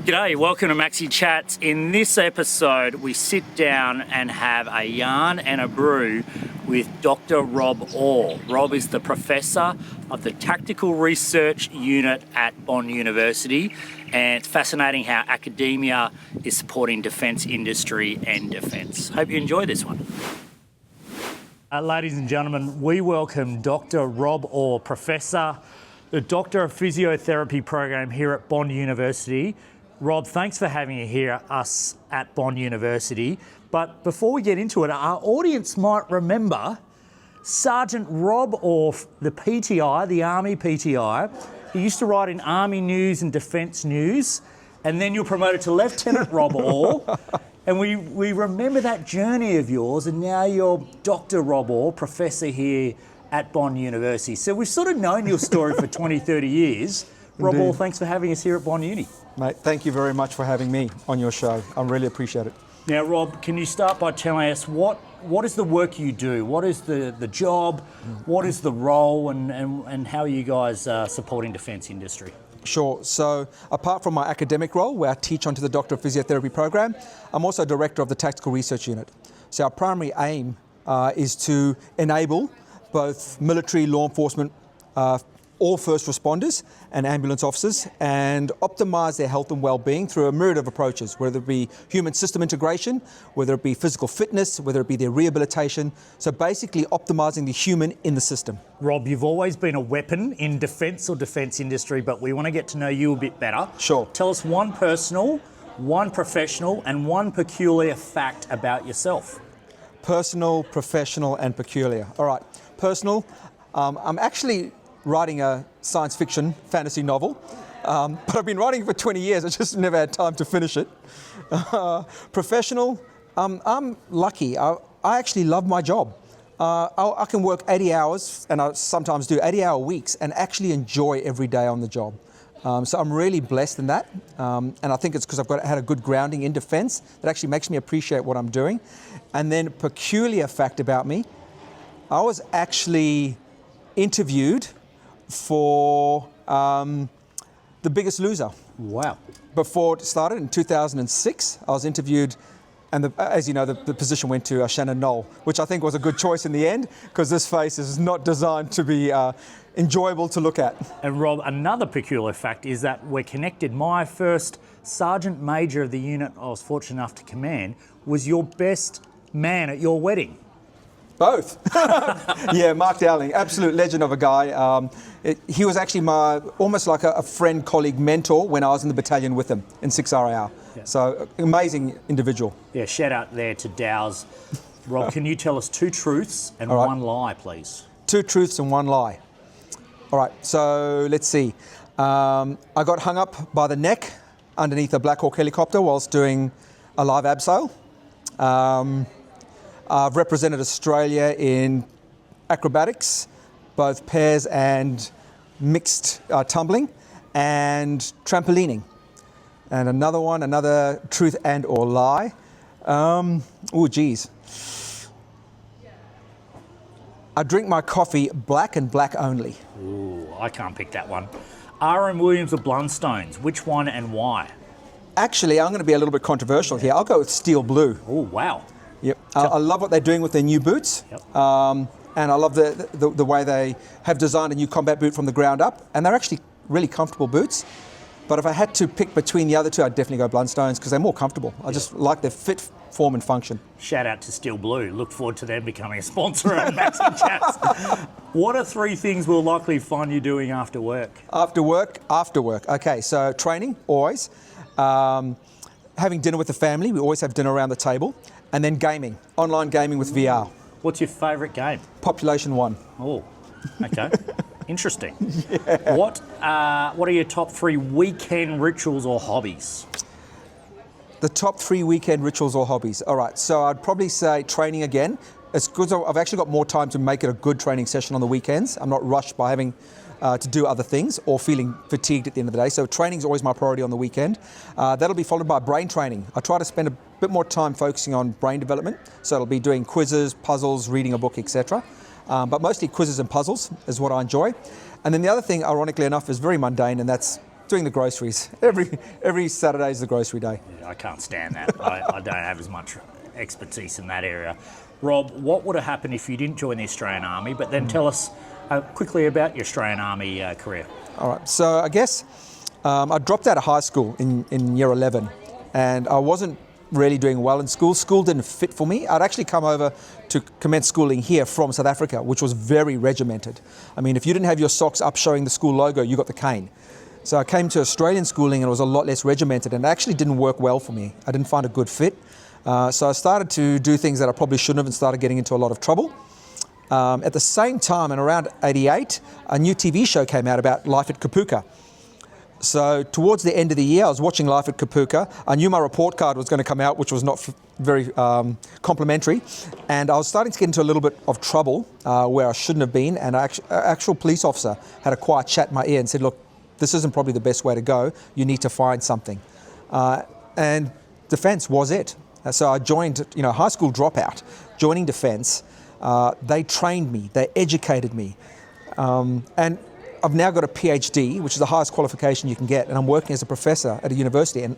G'day, welcome to Maxi Chats. In this episode, we sit down and have a yarn and a brew with Dr. Rob Orr. Rob is the professor of the Tactical Research Unit at Bond University, and it's fascinating how academia is supporting defence industry and defence. Hope you enjoy this one. Ladies and gentlemen, we welcome Dr. Rob Orr, Professor, the Doctor of Physiotherapy program here at Bond University. Rob, thanks for having you here, us at Bond University. But before we get into it, our audience might remember Sergeant Rob Orr, the PTI, the Army PTI. He used to write in Army News and Defence News, and then you were promoted to Lieutenant Rob Orr. And we remember that journey of yours, and now you're Dr. Rob Orr, Professor here at Bond University. So we've sort of known your story for 20, 30 years. Rob Orr, thanks for having us here at Bond Uni. Mate, thank you very much for having me on your show. I really appreciate it. Now, Rob, can you start by telling us what is the work you do? What is the job? What is the role? And how are you guys supporting defence industry? Sure. So apart from my academic role, where I teach onto the Doctor of Physiotherapy program, I'm also Director of the Tactical Research Unit. So our primary aim is to enable both military, law enforcement, all first responders and ambulance officers, and optimise their health and well-being through a myriad of approaches, whether it be human system integration, whether it be physical fitness, whether it be their rehabilitation. So basically optimising the human in the system. Rob, you've always been a weapon in defence or defence industry, but we want to get to know you a bit better. Sure. Tell us one personal, one professional, and one peculiar fact about yourself. Personal, professional, and peculiar. All right. Personal, I'm actually writing a science fiction fantasy novel, but I've been writing it for 20 years. I just never had time to finish it. Professional, I'm lucky. I actually love my job. I can work 80 hours, and I sometimes do 80-hour weeks, and actually enjoy every day on the job. So I'm really blessed in that, and I think it's because I've had a good grounding in defence that actually makes me appreciate what I'm doing. And then peculiar fact about me, I was actually interviewed for The Biggest Loser. Wow. Before it started in 2006, I was interviewed, and as you know, the position went to Shannon Knoll, which I think was a good choice in the end, because this face is not designed to be enjoyable to look at. And Rob, another peculiar fact is that we're connected. My first Sergeant Major of the unit I was fortunate enough to command was your best man at your wedding. Both. Yeah, Mark Dowling, absolute legend of a guy. He was actually almost like a friend, colleague, mentor when I was in the battalion with him in 6 RAR. Yeah. So, amazing individual. Yeah, shout out there to Dow's. Rob, can you tell us two truths and one lie, please? Two truths and one lie. All right, so let's see. I got hung up by the neck underneath a Black Hawk helicopter whilst doing a live abseil. I've represented Australia in acrobatics, both pairs and mixed tumbling, and trampolining. And another truth and or lie. Oh, geez. I drink my coffee black and black only. Ooh, I can't pick that one. R.M. Williams or Blundstones, which one and why? Actually, I'm going to be a little bit controversial here. I'll go with steel blue. Oh, wow. Yep. I love what they're doing with their new boots. Yep. And I love the way they have designed a new combat boot from the ground up. And they're actually really comfortable boots. But if I had to pick between the other two, I'd definitely go Blundstones because they're more comfortable. I just like their fit, form and function. Shout out to Steel Blue. Look forward to them becoming a sponsor of Maxi Chats. What are three things we'll likely find you doing after work? After work. Okay, so training, always. Having dinner with the family. We always have dinner around the table. And then gaming, online gaming with VR. What's your favourite game? Population 1. Oh, okay. Interesting. Yeah. What are your top three weekend rituals or hobbies? The top three weekend rituals or hobbies. All right, so I'd probably say training again. It's good. I've actually got more time to make it a good training session on the weekends. I'm not rushed by having to do other things or feeling fatigued at the end of the day. So training is always my priority on the weekend. That'll be followed by brain training. I try to spend a bit more time focusing on brain development. So it'll be doing quizzes, puzzles, reading a book, etc. But mostly quizzes and puzzles is what I enjoy. And then the other thing, ironically enough, is very mundane, and that's Doing the groceries. Every Saturday is the grocery day. Yeah, I can't stand that. I don't have as much expertise in that area. Rob, what would have happened if you didn't join the Australian Army? But then tell us quickly about your Australian Army career. All right, so I guess I dropped out of high school in year 11, and I wasn't really doing well in school. School didn't fit for me. I'd actually come over to commence schooling here from South Africa, which was very regimented. I mean, if you didn't have your socks up showing the school logo, you got the cane. So I came to Australian schooling and it was a lot less regimented, and it actually didn't work well for me. I didn't find a good fit. So I started to do things that I probably shouldn't have and started getting into a lot of trouble. At the same time, in around 88, a new TV show came out about life at Kapuka. So towards the end of the year, I was watching Life at Kapuka. I knew my report card was going to come out, which was not very complimentary. And I was starting to get into a little bit of trouble where I shouldn't have been. And an actual police officer had a quiet chat in my ear and said, look, this isn't probably the best way to go. You need to find something. And defence was it. So I joined, high school dropout, joining defence. They trained me, they educated me. And I've now got a PhD, which is the highest qualification you can get, and I'm working as a professor at a university. And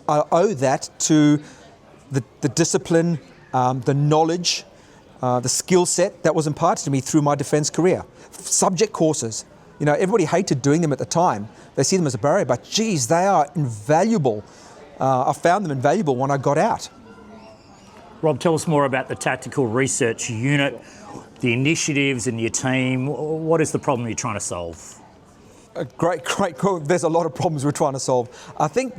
I owe that to the discipline, the knowledge, the skill set that was imparted to me through my defence career. Subject courses, everybody hated doing them at the time. They see them as a barrier, but geez, they are invaluable. I found them invaluable when I got out. Rob, tell us more about the Tactical Research Unit, the initiatives in your team. What is the problem you're trying to solve? Great. There's a lot of problems we're trying to solve. I think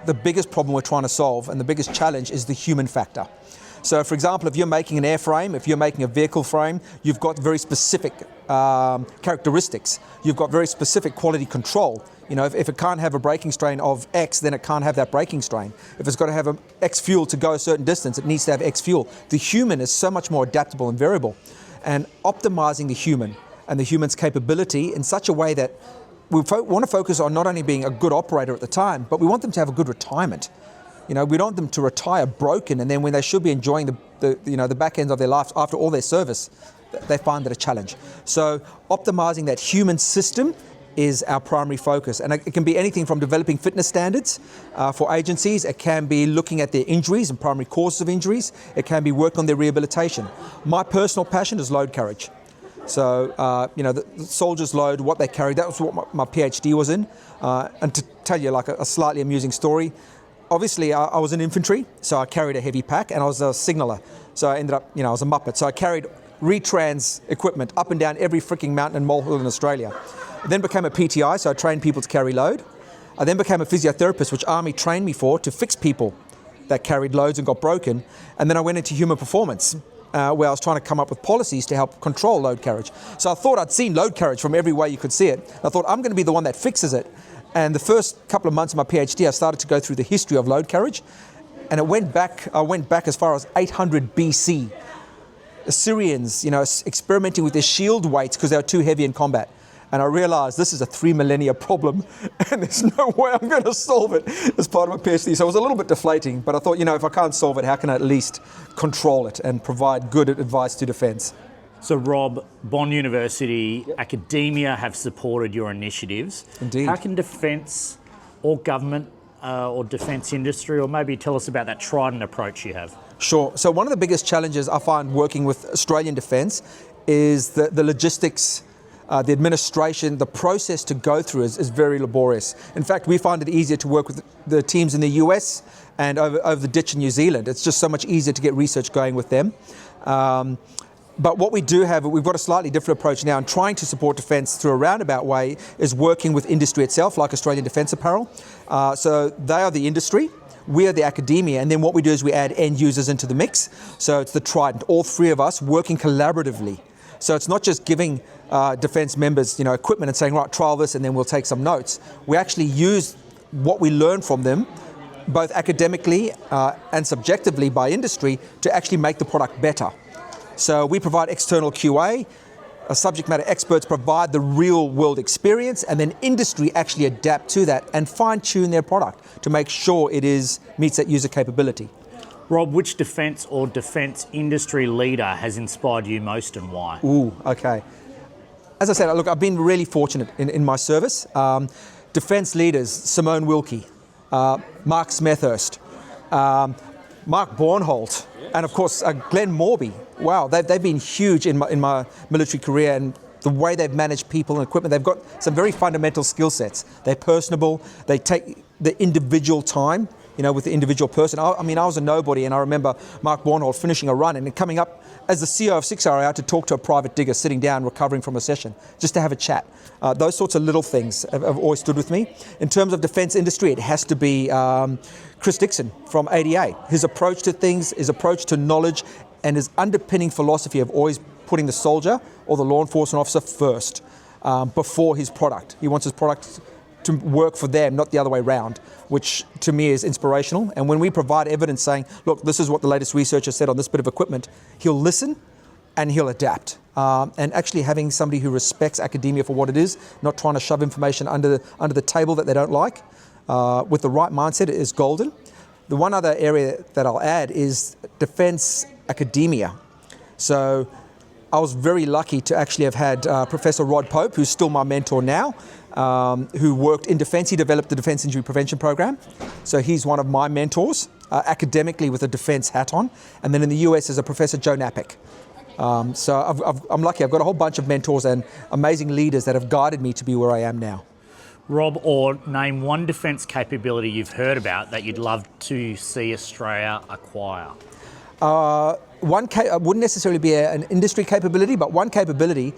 the biggest problem we're trying to solve and the biggest challenge is the human factor. So, for example, if you're making an airframe, if you're making a vehicle frame, you've got very specific characteristics. You've got very specific quality control. If it can't have a braking strain of X, then it can't have that braking strain. If it's got to have X fuel to go a certain distance, it needs to have X fuel. The human is so much more adaptable and variable. And optimizing the human and the human's capability in such a way that we want to focus on not only being a good operator at the time, but we want them to have a good retirement. We don't want them to retire broken, and then when they should be enjoying the back end of their life after all their service, they find that a challenge. So optimizing that human system is our primary focus. And it can be anything from developing fitness standards for agencies. It can be looking at their injuries and primary causes of injuries. It can be work on their rehabilitation. My personal passion is load carriage. So, the soldiers load, what they carry, that was what my PhD was in. And to tell you like a slightly amusing story, obviously I was in infantry, so I carried a heavy pack, and I was a signaller. So I ended up, I was a muppet. So I carried retrans equipment up and down every freaking mountain and molehill in Australia. I then became a PTI, so I trained people to carry load. I then became a physiotherapist, which Army trained me for, to fix people that carried loads and got broken. And then I went into human performance, where I was trying to come up with policies to help control load carriage. So I thought I'd seen load carriage from every way you could see it. I thought I'm going to be the one that fixes it. And the first couple of months of my PhD, I started to go through the history of load carriage. And I went back as far as 800 BC. Assyrians, experimenting with their shield weights because they were too heavy in combat. And I realized this is a 3 millennia problem and there's no way I'm going to solve it as part of my PhD. So it was a little bit deflating, but I thought, if I can't solve it, how can I at least control it and provide good advice to defence? So Rob, Bond University, academia have supported your initiatives. Indeed. How can defence or government or defence industry, or maybe tell us about that trident approach you have? Sure. So one of the biggest challenges I find working with Australian Defence is the logistics, the administration, the process to go through is very laborious. In fact, we find it easier to work with the teams in the US and over the ditch in New Zealand. It's just so much easier to get research going with them. But what we do have, we've got a slightly different approach now, and trying to support defence through a roundabout way is working with industry itself, like Australian Defence Apparel. So they are the industry, we are the academia, and then what we do is we add end users into the mix. So it's the trident, all three of us working collaboratively. So it's not just giving defence members, equipment and saying, right, trial this and then we'll take some notes. We actually use what we learn from them, both academically and subjectively by industry, to actually make the product better. So we provide external QA, subject matter experts provide the real world experience, and then industry actually adapt to that and fine tune their product to make sure it meets that user capability. Rob, which defence or defence industry leader has inspired you most and why? Okay. As I said, look, I've been really fortunate in my service. defence leaders, Simone Wilkie, Mark Smethurst, Mark Bornholt, and of course Glenn Morby. Wow, they've been huge in my military career, and the way they've managed people and equipment. They've got some very fundamental skill sets. They're personable. They take the individual time, with the individual person. I was a nobody, and I remember Mark Bornholt finishing a run and coming up as the CEO of 6RAR to talk to a private digger sitting down recovering from a session, just to have a chat. Those sorts of little things have always stood with me. In terms of defence industry, it has to be Chris Dixon from ADA. His approach to things, his approach to knowledge, and his underpinning philosophy of always putting the soldier or the law enforcement officer first before his product. He wants his product to work for them, not the other way around, which to me is inspirational. And when we provide evidence saying, look, this is what the latest research has said on this bit of equipment, he'll listen and he'll adapt. And actually having somebody who respects academia for what it is, not trying to shove information under the table that they don't like, with the right mindset is golden. The one other area that I'll add is defence academia. So I was very lucky to actually have had Professor Rod Pope, who's still my mentor now, who worked in defence. He developed the Defence Injury Prevention Program. So he's one of my mentors, academically with a defence hat on. And then in the US is a Professor Joe Napick. So I'm lucky. I've got a whole bunch of mentors and amazing leaders that have guided me to be where I am now. Rob Orr, name one defence capability you've heard about that you'd love to see Australia acquire. Wouldn't necessarily be an industry capability, but one capability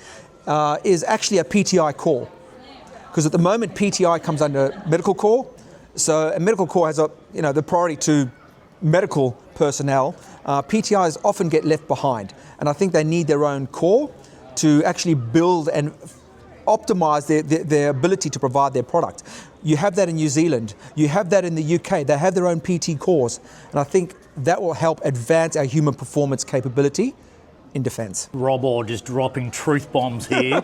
is actually a PTI core. Because at the moment, PTI comes under medical core. So a medical core has the priority to medical personnel. PTIs often get left behind. And I think they need their own core to actually build and optimize their ability to provide their product. You have that in New Zealand. You have that in the UK. They have their own PT cores. And I think that will help advance our human performance capability in defence. Rob Orr just dropping truth bombs here.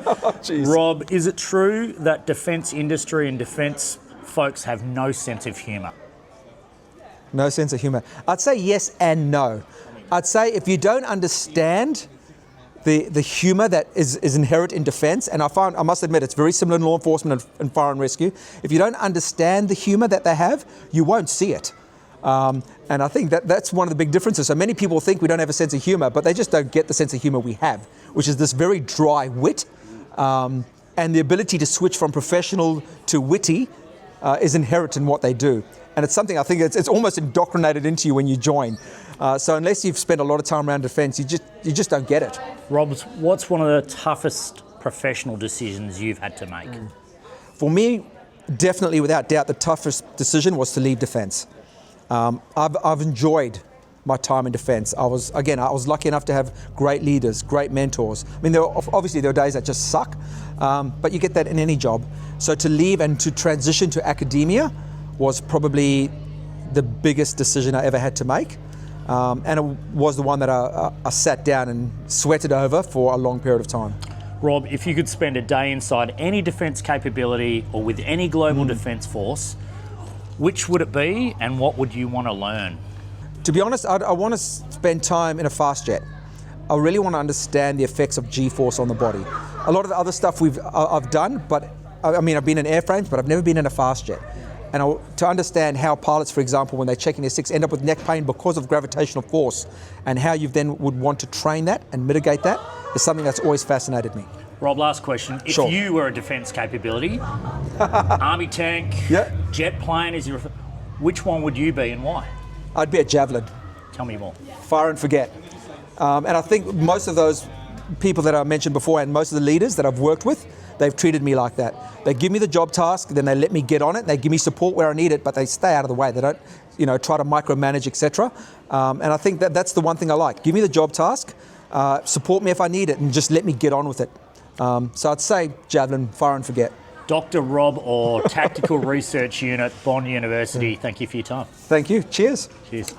Rob, is it true that defence industry and defence folks have no sense of humour? No sense of humour. I'd say yes and no. I'd say if you don't understand the humour that is inherent in defence, and I must admit it's very similar in law enforcement and fire and rescue, if you don't understand the humour that they have, you won't see it. And I think that's one of the big differences. So many people think we don't have a sense of humour, but they just don't get the sense of humour we have, which is this very dry wit. And the ability to switch from professional to witty is inherent in what they do. And it's something I think it's almost indoctrinated into you when you join. So unless you've spent a lot of time around defence, you just don't get it. Rob, what's one of the toughest professional decisions you've had to make? For me, definitely without doubt, the toughest decision was to leave defence. I've enjoyed my time in defence. I was lucky enough to have great leaders, great mentors. I mean, there were days that just suck, but you get that in any job. So to leave and to transition to academia was probably the biggest decision I ever had to make. And it was the one that I sat down and sweated over for a long period of time. Rob, if you could spend a day inside any defence capability or with any global defence force, which would it be and what would you want to learn? To be honest, I want to spend time in a fast jet. I really want to understand the effects of G-force on the body. A lot of the other stuff I've done, but I've been in airframes, but I've never been in a fast jet. And to understand how pilots, for example, when they're checking their six, end up with neck pain because of gravitational force, and how you then would want to train that and mitigate that is something that's always fascinated me. Rob, last question. If Sure. you were a defence capability, army tank, jet plane, which one would you be and why? I'd be a Javelin. Tell me more. Fire and forget. And I think most of those people that I mentioned before and most of the leaders that I've worked with, they've treated me like that. They give me the job task, then they let me get on it. They give me support where I need it, but they stay out of the way. They don't, try to micromanage, etc. And I think that's the one thing I like. Give me the job task, support me if I need it, and just let me get on with it. So I'd say Javelin, fire and forget. Dr Rob Orr, Tactical Research Unit, Bond University. Thank you for your time. Thank you. Cheers. Cheers.